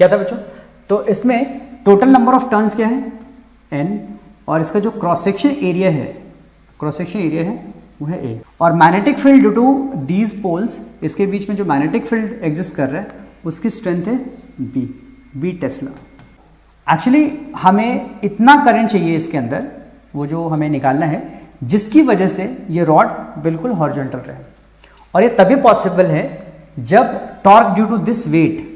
क्या था बच्चों? तो इसमें टोटल नंबर ऑफ टर्न्स क्या है? n, और इसका जो क्रॉस सेक्शन एरिया है वो है a, और magnetic field due to these poles, इसके बीच में जो मैग्नेटिक फील्ड एग्जिस्ट कर रहा है उसकी स्ट्रेंथ है b टेस्ला। एक्चुअली हमें इतना करंट चाहिए इसके अंदर, वो जो हमें निकालना है, जिसकी वजह से ये रॉड बिल्कुल हॉरिजॉन्टल रहे, और ये तभी पॉसिबल है जब torque due to this weight,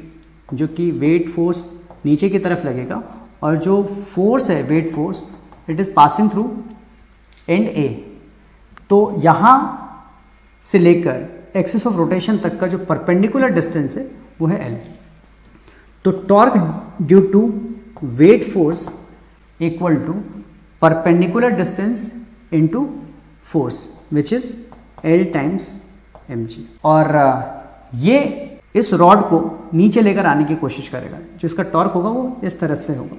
जो कि वेट फोर्स नीचे की तरफ लगेगा, और जो फोर्स है weight force, it is passing through end A. तो यहाँ से लेकर एक्सिस ऑफ रोटेशन तक का जो परपेंडिकुलर डिस्टेंस है वो है एल। तो torque due to weight force equal to perpendicular distance into force which is L times mg। और ये इस रॉड को नीचे लेकर आने की कोशिश करेगा। जो इसका टॉर्क होगा वो इस तरफ से होगा,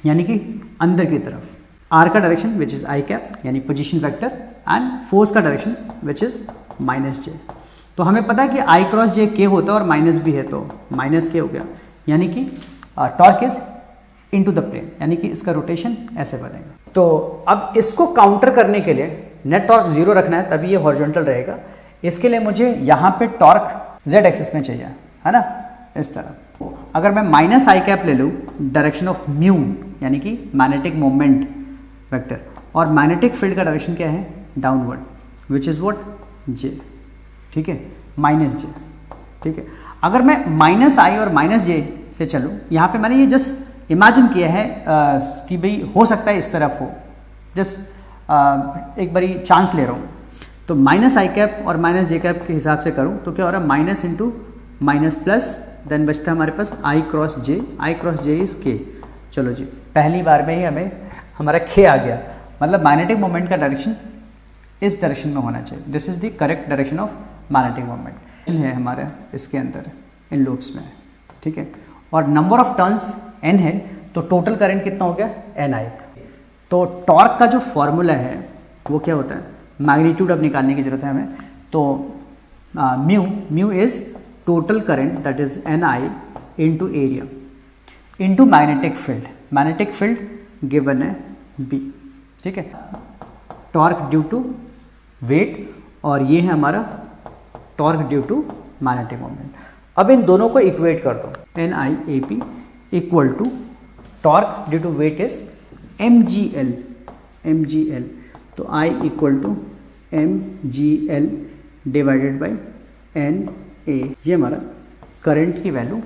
यानी कि अंदर की तरफ। आर का direction which is I cap, यानी पोजीशन वेक्टर, एंड फोर्स का डायरेक्शन विच इज माइनस जे। तो हमें पता है कि आई क्रॉस जे के होता है और माइनस भी है, तो माइनस के हो गया, यानी कि torque is into the plane, यानी कि इसका रोटेशन ऐसे बनेगा। तो अब इसको काउंटर करने के लिए नेट टॉर्क 0 रखना है, तभी ये हॉरिजॉन्टल रहेगा। इसके लिए मुझे यहाँ पे टॉर्क z एक्सिस में चाहिए, है ना, इस तरह। अगर मैं माइनस आई कैप ले लूँ डायरेक्शन ऑफ म्यू, यानी कि मैग्नेटिक मोमेंट वेक्टर, और मैग्नेटिक फील्ड का डायरेक्शन क्या है? Downward, which is what? j, ठीक है, माइनस जे, ठीक है। अगर मैं माइनस आई और माइनस जे से चलूँ, यहाँ पे मैंने ये जस्ट इमेजिन किया है कि भाई हो सकता है इस तरफ हो, जस्ट एक बारी चांस ले रहा हूँ। तो माइनस आई कैप और माइनस जे कैप के हिसाब से करूँ तो क्या हो रहा है? Minus into minus plus, then बचता है हमारे पास आई क्रॉस जे इज के। चलो जी, पहली बार में ही हमें हमारा के आ गया, मतलब मैग्नेटिक मोमेंट का डायरेक्शन इस डायरेक्शन में होना चाहिए। This is the correct direction of magnetic moment है हमारे इसके अंदर, इन लूप्स में, ठीक है। और नंबर ऑफ टर्न्स n है, तो टोटल करंट कितना हो गया? ni। तो टॉर्क का जो फॉर्मूला है वो क्या होता है? मैग्नीट्यूड अब निकालने की जरूरत है हमें। तो mu is total current, that is ni into area into magnetic field. Magnetic field given है b, ठीक है। टॉर्क ड्यू टू वेट, और ये है हमारा torque due to magnetic moment. अब इन दोनों को इक्वेट कर दो, NIAP equal to torque due to weight is mgl। तो I equal to mgl divided by NA। ये हमारा करंट की वैल्यू